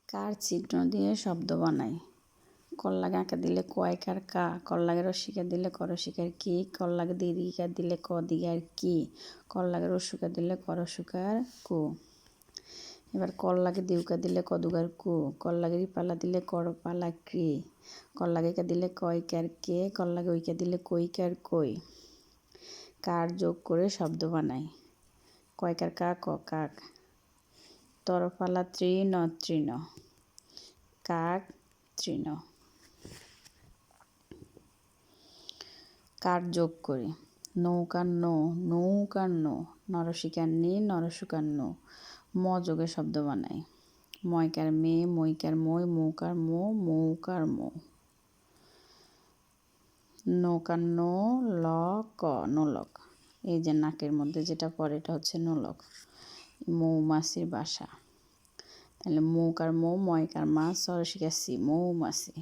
কার চিহ্ন দিয়ে শব্দ বানাই? কল্লাগে আঁকা দিলে কয়কার কা, কল্লাগে রস্বীকার দিলে ক রস্বীকার কি, কল্লাগে দীর্ঘিকার দিলে ক দীর্ঘার কি, কল্লাগে রস্যুকার দিলে ক রস্যুকার কু। এবার কল্লাগে দিউকার দিলে ক দুগার কু, কল্লাগে রিপালা দিলে ক রপালা ক্রি, কল্লাগে কা দিলে কয়কার কে, কল্লাগে ঐকার দিলে কইকার কই। কার যোগ করে শব্দ বানাই? কয়কার কা ক কাক, তরফালা তৃণ তৃণ, কাক তৃণ। কার যোগ করি? নৌকার নো, নৌকার নো, নরসিকার নি, নরসুকার নো। ম যোগে শব্দ বানাই? ময়কার মে, মইকার মই, মৌকার মো, মৌকার মো। নৌকার নো, ল ক, নোলক। এই যে নাকের মধ্যে যেটা পড়ে এটা হচ্ছে নোলক। মৌমাছির বাসা। তাহলে মৌকার মৌ, ময়কার মাছ, সরসিকার সি, মৌমাছি।